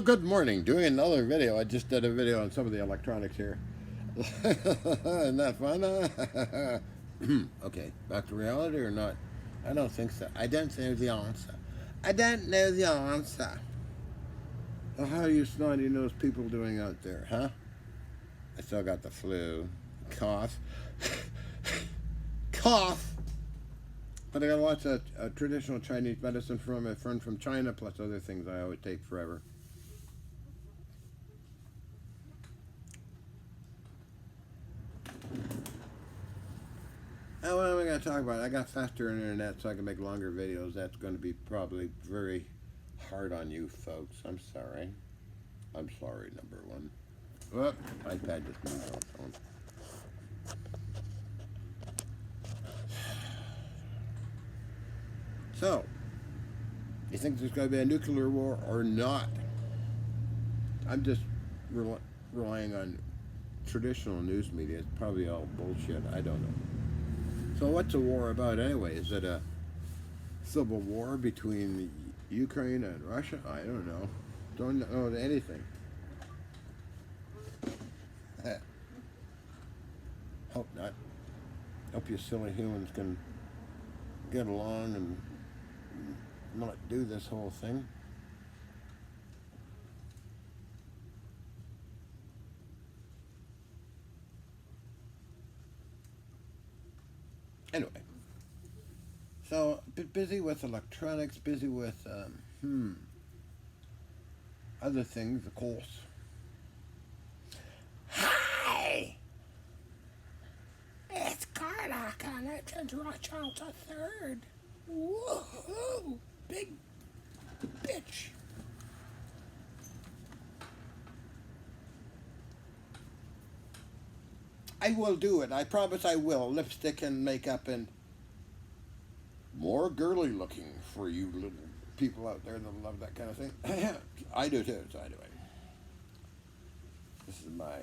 Good morning. Doing another video. I just did a video on some of the electronics here. Isn't that fun? Okay, back to reality or not? I don't think so. I don't know the answer. I don't know the answer. Well, how are you snotty nosed people doing out there, huh? I still got the flu. Cough. Cough! But I got lots of traditional Chinese medicine from a friend from China, plus other things I always take forever. Oh, what am I going to talk about? I got faster internet so I can make longer videos. That's going to be probably very hard on you folks. I'm sorry. I'm sorry, number one. Whoop, iPad just moved on phone. So, you think there's going to be a nuclear war or not? I'm just relying on traditional news media. It's probably all bullshit. I don't know. So what's a war about anyway? Is it a civil war between Ukraine and Russia? I don't know. Don't know anything. Hope not. Hope you silly humans can get along and not do this whole thing. Anyway, so a bit busy with electronics, busy with other things, of course. Hi, it's Karnak on Legends Watch Out the Third. Woohoo! Big bitch. I will do it. I promise I will. Lipstick and makeup and more girly looking for you little people out there that love that kind of thing. I do too, so anyway. This is my...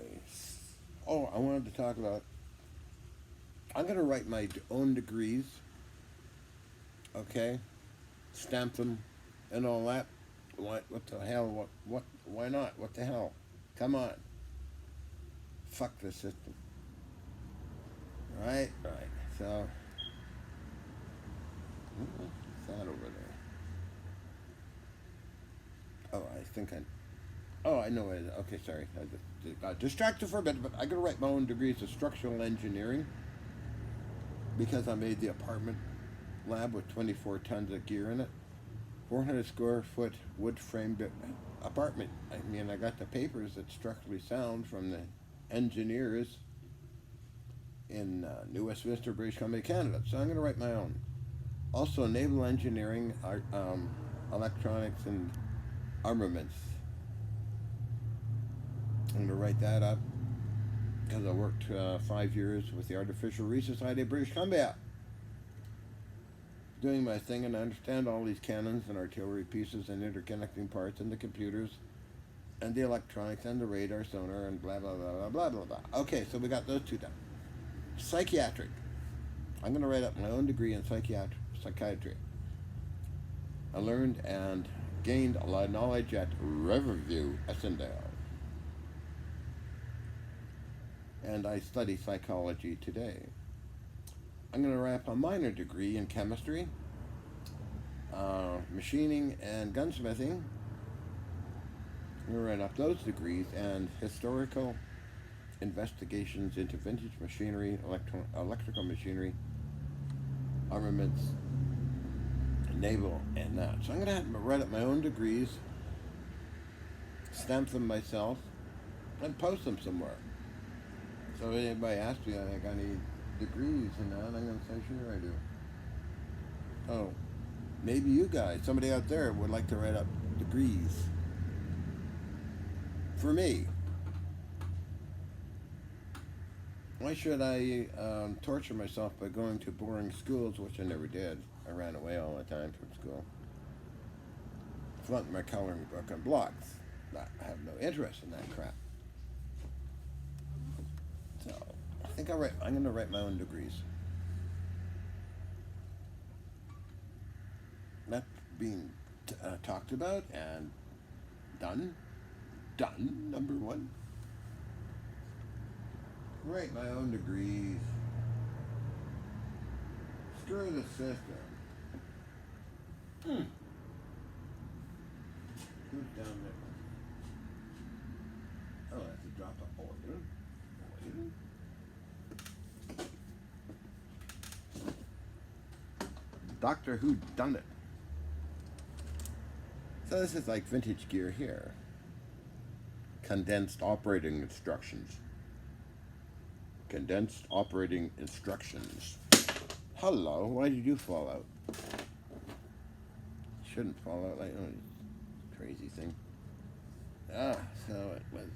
Oh, I wanted to talk about... I'm going to write my own degrees. Okay? Stamp them and all that. What the hell? What? Why not? What the hell? Come on. Fuck the system. Right. So, what's that over there? Oh, I think I... Oh, I know what it is. Okay, sorry. I just got distracted for a bit, but I gotta write my own degrees of structural engineering because I made the apartment lab with 24 tons of gear in it. 400 square foot wood framed apartment. I mean, I got the papers that's structurally sound from the engineers in New Westminster, British Columbia, Canada. So I'm going to write my own. Also, naval engineering, electronics, and armaments. I'm going to write that up because I worked 5 years with the Artificial Research Society of British Columbia. Doing my thing, and I understand all these cannons and artillery pieces and interconnecting parts and the computers and the electronics and the radar, sonar, and blah, blah, blah, blah, blah, blah. Okay, so we got those two done. Psychiatric. I'm going to write up my own degree in psychiatry. I learned and gained a lot of knowledge at Riverview, Essendale. And I study psychology today. I'm going to wrap a minor degree in chemistry, machining, and gunsmithing. I'm going to write up those degrees and historical investigations into vintage machinery, electrical machinery, armaments, naval, and that. So I'm going to have to write up my own degrees, stamp them myself, and post them somewhere. So if anybody asks me, I got any degrees and that, I'm going to say, sure I do. Oh, maybe you guys, somebody out there would like to write up degrees for me. Why should I torture myself by going to boring schools, which I never did? I ran away all the time from school. Flunked my coloring book on blocks. I have no interest in that crap. So, I think I'm going to write my own degrees. That's being talked about and done. done. Number one. Write my own degrees. Screw the system. Who's down there? Oh, that's a drop of oil. Doctor Who done it. So this is like vintage gear here. Condensed operating instructions. Condensed operating instructions. Hello, why did you fall out? Shouldn't fall out like, oh, crazy thing. Ah, so it was.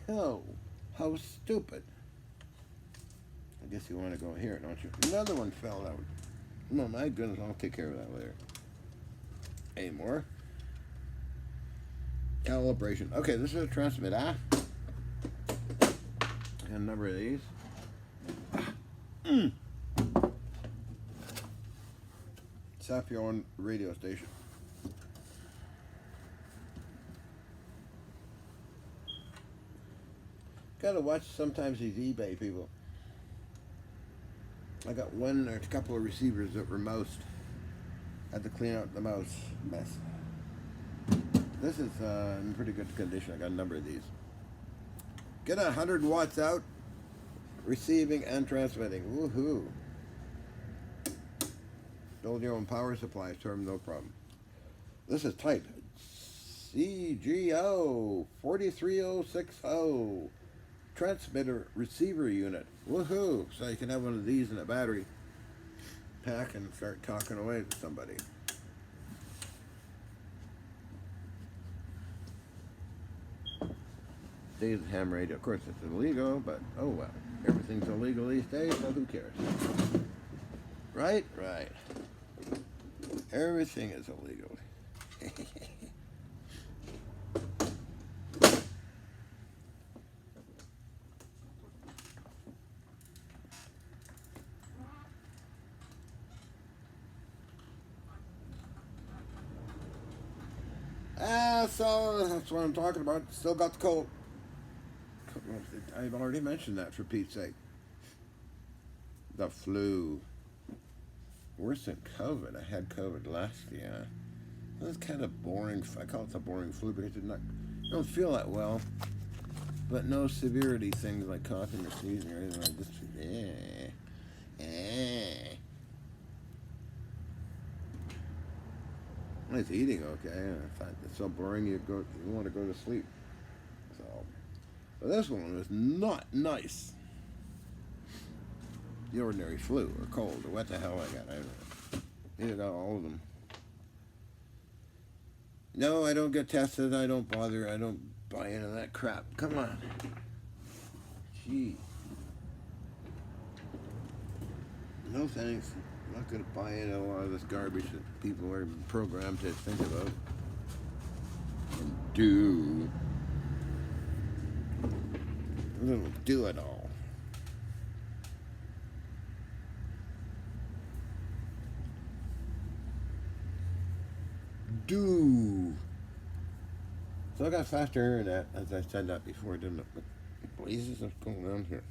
Oh, how stupid. I guess you want to go here, don't you? Another one fell out. No, my goodness, I'll take care of that later. Any more? Calibration. Okay, this is a transmit. And a number of these. Set up your own radio station. Gotta watch sometimes these eBay people. I got one or a couple of receivers that were moused. Had to clean out the mouse mess. This is in pretty good condition. I got a number of these. Get 100 watts out, receiving and transmitting. Woohoo! Build your own power supply. Term, no problem. This is type CGO 43060 transmitter receiver unit. Woohoo! So you can have one of these in a battery pack and start talking away to somebody. Days of ham radio. Of course, it's illegal, but oh well. Everything's illegal these days, so who cares? Right? Right. Everything is illegal. So that's what I'm talking about. Still got the cold. I've already mentioned that, for Pete's sake. The flu. Worse than COVID. I had COVID last year. It was kind of boring. I call it the boring flu because you don't feel that well. But no severity things like coughing or sneezing or anything like this. It's eating okay. In fact, it's so boring you want to go to sleep. So, but this one was not nice. The ordinary flu or cold or what the hell I got. I don't know. Either got all of them. No, I don't get tested. I don't bother. I don't buy into that crap. Come on. Gee. No thanks. I'm not going to buy into a lot of this garbage that people are programmed to think about and do. A little do it all. Do. So I got faster internet, as I said that before, didn't it? But blazes, what's going on here?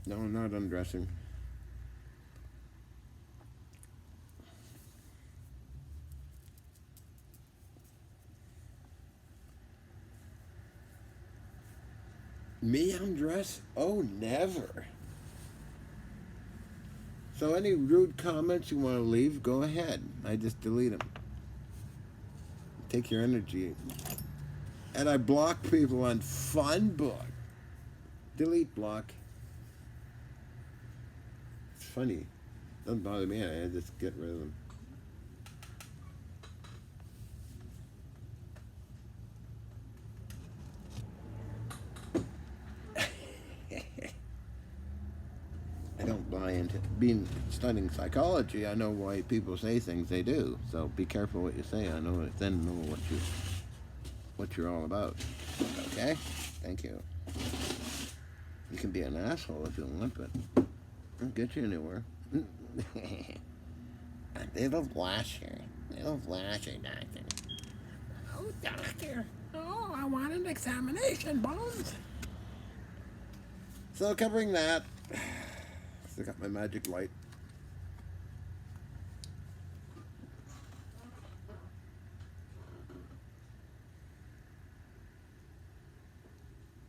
No, I'm not undressing. Me undress? Oh, never. So any rude comments you want to leave, go ahead. I just delete them. Take your energy. And I block people on Funbook. Delete block. It's funny. Doesn't bother me. I just get rid of them. I don't buy into being studying psychology. I know why people say things they do. So be careful what you say. I know then know what you're all about. Okay? Thank you. You can be an asshole if you want, but it won't get you anywhere. A little blusher. Oh, flashing, doctor. Oh, doctor. Oh, I want an examination, Bones. So covering that, still got my magic light.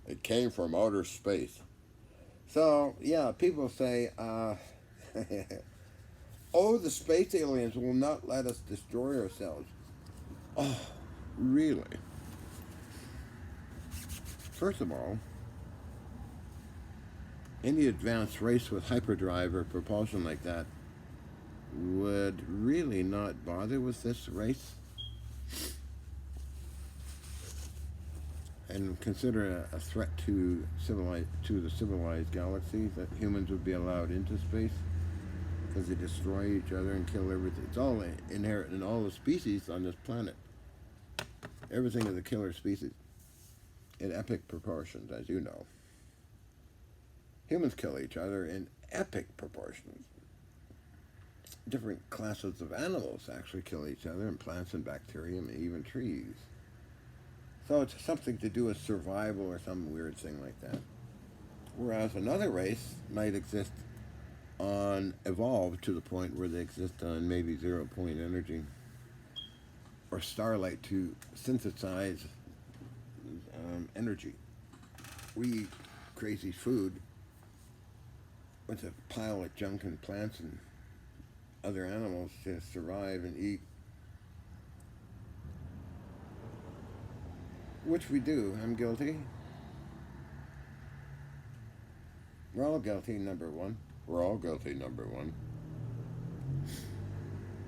It came from outer space. So, yeah, people say, oh, the space aliens will not let us destroy ourselves. Oh, really? First of all, any advanced race with hyperdrive or propulsion like that would really not bother with this race and consider a threat to the civilized galaxy that humans would be allowed into space because they destroy each other and kill everything. It's all inherent in all the species on this planet. Everything is a killer species in epic proportions, as you know. Humans kill each other in epic proportions. Different classes of animals actually kill each other, and plants and bacteria and even trees. So it's something to do with survival or some weird thing like that. Whereas another race might evolve to the point where they exist on maybe 0-point energy or starlight to synthesize energy. We eat crazy food with a pile of junk and plants and other animals to survive and eat. Which we do. I'm guilty. We're all guilty, number one. We're all guilty, number one.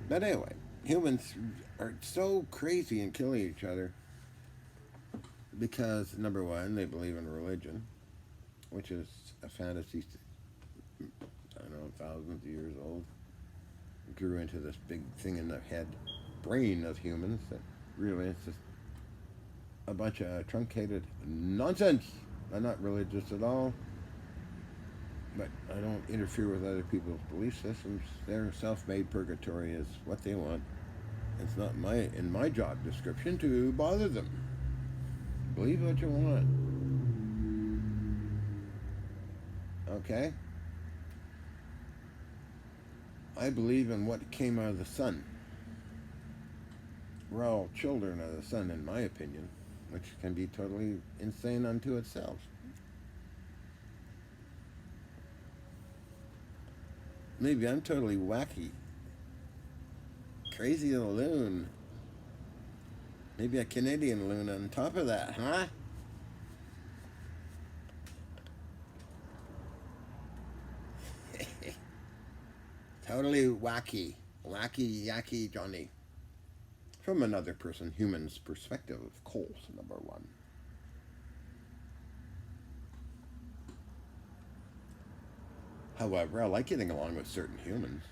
But anyway, humans are so crazy in killing each other because, number one, they believe in religion, which is a fantasy, I don't know, thousands of years old. It grew into this big thing in the brain of humans that really it's just a bunch of truncated nonsense. I'm not religious at all, but I don't interfere with other people's belief systems. Their self-made purgatory is what they want. It's not in my job description to bother them. Believe what you want. Okay? I believe in what came out of the sun. We're all children of the sun, in my opinion, which can be totally insane unto itself. Maybe I'm totally wacky. Crazy little loon. Maybe a Canadian loon on top of that, huh? Totally wacky. Wacky, yacky Johnny. From another person, human's perspective, of course, number one. However, I like getting along with certain humans.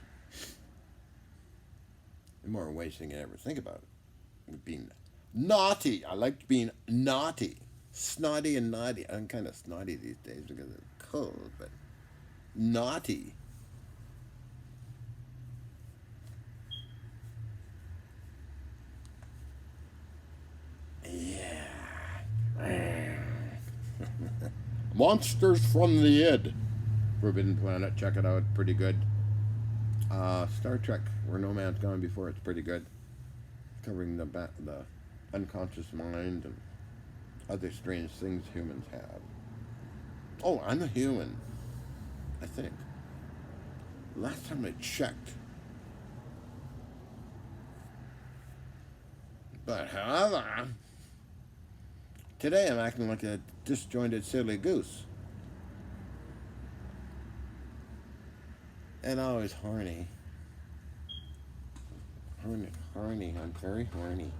In more ways than you ever think about. Being naughty. I like being naughty. Snotty and naughty. I'm kind of snotty these days because of the cold, but naughty. Yeah. Monsters from the Id. Forbidden Planet. Check it out. Pretty good. Star Trek, Where No Man's Gone Before. It's pretty good. Covering the unconscious mind and other strange things humans have. Oh, I'm a human. I think. Last time I checked. But however, today I'm acting like a disjointed silly goose. And always horny. Horny. I'm very horny.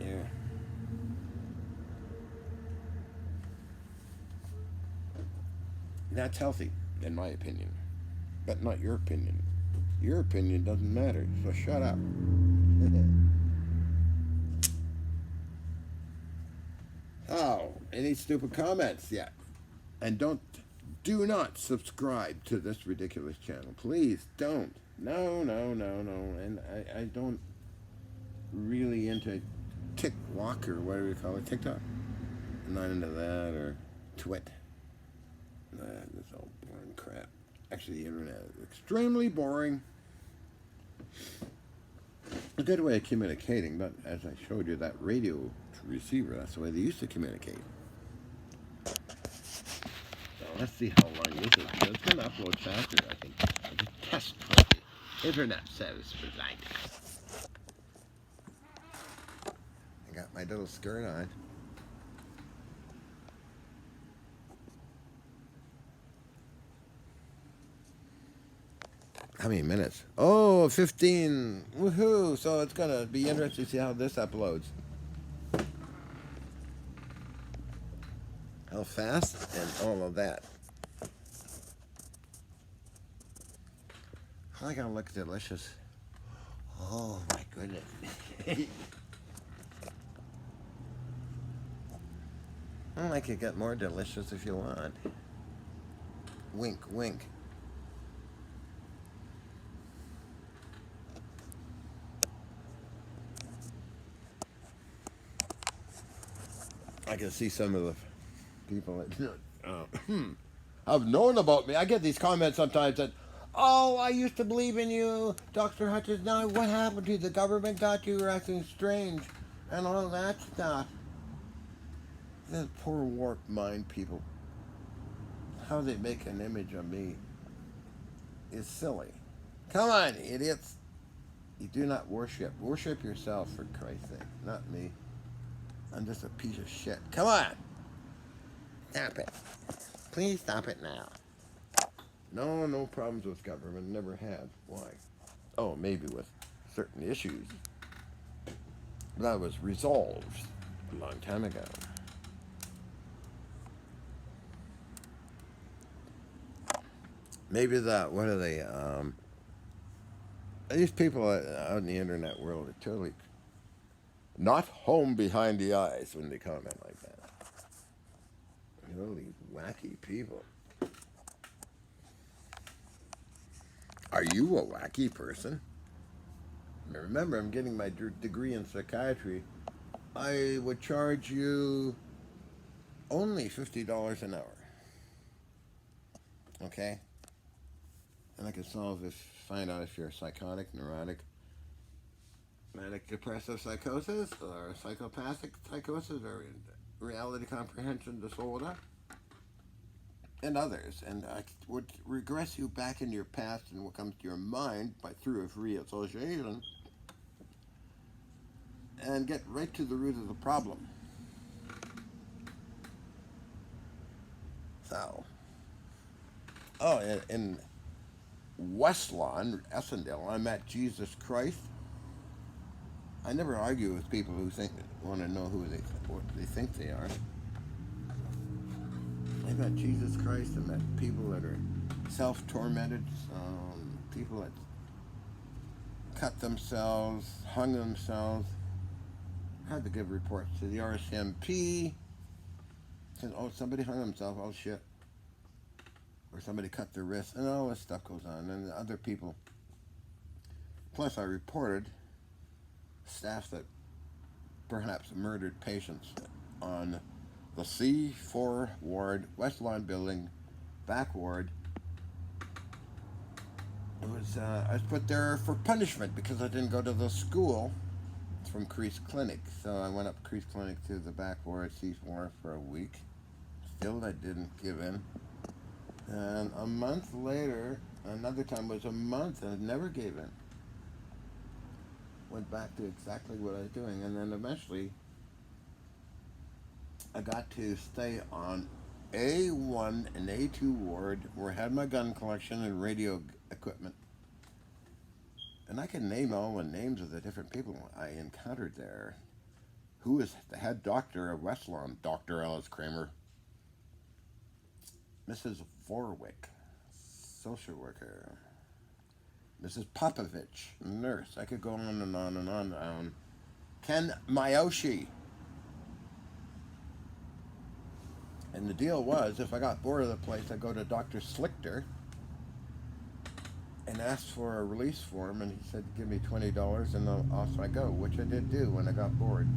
Yeah. That's healthy, in my opinion. But not your opinion. Your opinion doesn't matter, so shut up. any stupid comments yet. And do not subscribe to this ridiculous channel. Please don't. No. And I don't really into TikTok or whatever you call it, TikTok. I'm not into that or Twit. This all boring crap. Actually, the internet is extremely boring. A good way of communicating, but as I showed you, that radio receiver, that's the way they used to communicate. So let's see how long this is. It's going to upload faster, I think. I can test what the internet says for that. I got my little skirt on. How many minutes? Oh, 15. Woohoo. So it's going to be interesting to see how this uploads. How fast and all of that. I gotta look delicious. Oh my goodness. Well, I could get more delicious if you want. Wink, wink. I can see some of the people that have known about me. I get these comments sometimes that, oh, I used to believe in you, Dr. Hutchins. Now what happened to you? The government got you acting strange and all that stuff. The poor warped mind people. How they make an image of me is silly. Come on, idiots. You do not worship. Worship yourself, for Christ's sake, not me. I'm just a piece of shit. Come on. Stop it. Please stop it now. No problems with government. Never had. Why? Oh, maybe with certain issues. That was resolved a long time ago. Maybe that, what are they? These people out in the internet world are totally not home behind the eyes when they comment like that. Holy wacky people. Are you a wacky person? Remember, I'm getting my degree in psychiatry. I would charge you only $50 an hour. Okay? And I can find out if you're psychotic, neurotic, manic depressive psychosis, or psychopathic psychosis, or reality comprehension disorder, and others. And I would regress you back into your past and what comes to your mind through a free association, and get right to the root of the problem. So, in West Lawn, Essendale, I met Jesus Christ. I never argue with people who want to know what they think they are. I met Jesus Christ. I met people that are self-tormented, people that cut themselves, hung themselves. I had to give reports to the RCMP. Said, oh, somebody hung himself. Oh shit. Or somebody cut their wrist, and all this stuff goes on, and other people. Plus, I reported staff that perhaps murdered patients on the C4 ward, West Lawn building, back ward. I was put there for punishment because I didn't go to the school from Crease Clinic. So I went up Crease Clinic to the back ward, C4, for a week. Still, I didn't give in. And a month later, another time was a month, and I never gave in. Went back to exactly what I was doing, and then eventually I got to stay on A1 and A2 ward, where I had my gun collection and radio equipment. And I can name all the names of the different people I encountered there. Who is the head doctor of West Lawn? Dr. Alice Kramer. Mrs. Vorwick, social worker. Mrs. Popovich, nurse. I could go on and on and on. Ken Miyoshi, And the deal was, if I got bored of the place, I'd go to Dr. Slichter and ask for a release form, and he said, give me $20 and off I go, which I did do when I got bored.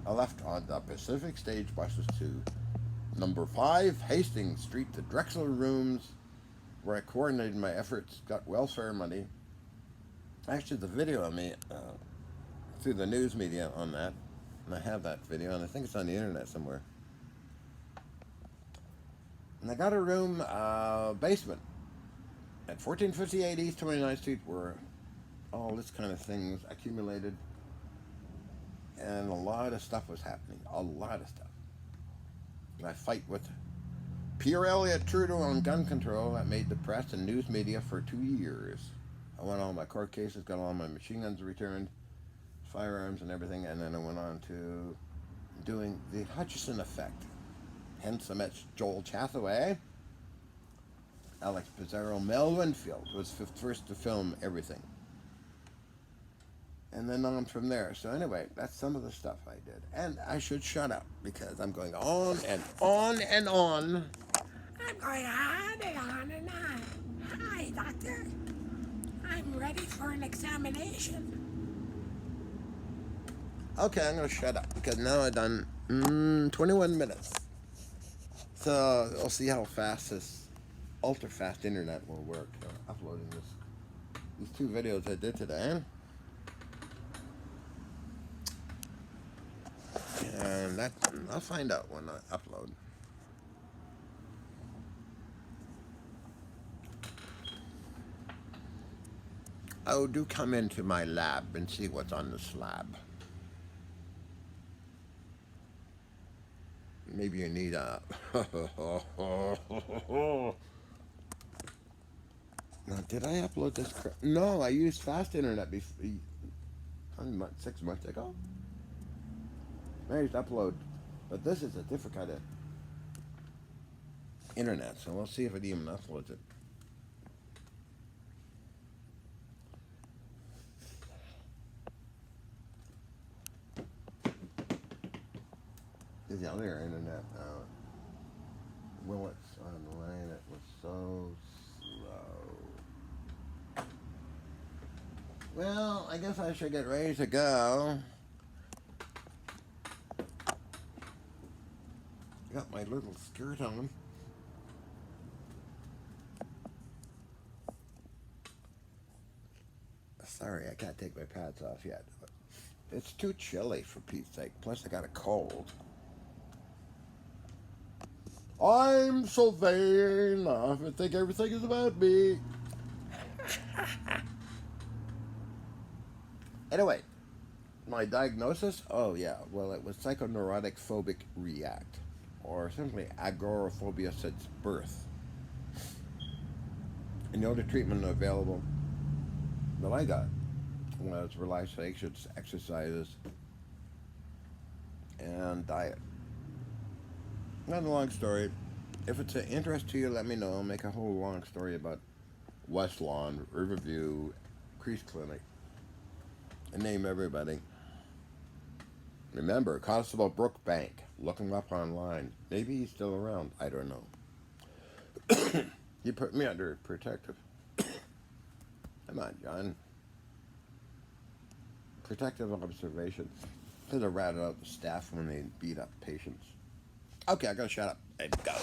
I left on the Pacific Stage buses to number 5 Hastings Street, the Drexel Rooms, where I coordinated my efforts, got welfare money. Actually, the video of me through the news media on that, and I have that video, and I think it's on the internet somewhere. And I got a room basement at 1458 East 29th Street, where all this kind of things accumulated, and a lot of stuff was happening. A lot of stuff. And I fight with Pierre Elliott Trudeau on gun control. That made the press and news media for 2 years. I won all my court cases, got all my machine guns returned, firearms and everything, and then I went on to doing the Hutchison effect. Hence I met Joel Chathaway, Alex Pizarro, Mel Winfield was first to film everything. And then on from there. So anyway, that's some of the stuff I did. And I should shut up because I'm going on and on and on. I'm going on and on and on. Hi, doctor. I'm ready for an examination. Okay, I'm going to shut up because now I've done 21 minutes. So we'll see how fast this ultra fast internet will work. Uploading these 2 videos I did today. And that I'll find out when I upload. Oh, do come into my lab and see what's on the slab. Maybe you need a... Now, did I upload this? No, I used fast internet before, 6 months ago. I used to upload, but this is a different kind of internet, so we'll see if it even uploads it. The other internet, well, it's online, it was so slow. Well, I guess I should get ready to go. Got my little skirt on. Sorry, I can't take my pads off yet. It's too chilly, for Pete's sake. Plus, I got a cold. I'm so vain, I think everything is about me. Anyway, my diagnosis? Oh yeah, well it was psychoneurotic phobic react, or simply agoraphobia since birth. And the only treatment available that I got was relaxations, exercises, and diet. Not a long story. If it's of interest to you, let me know. I'll make a whole long story about West Lawn, Riverview, Crease Clinic, and name everybody. Remember, Constable Brookbank. Look him up online. Maybe he's still around. I don't know. He put me under protective. Come on, John. Protective observation. Could have ratted out the staff when they beat up patients. Okay, I gotta shut up and go.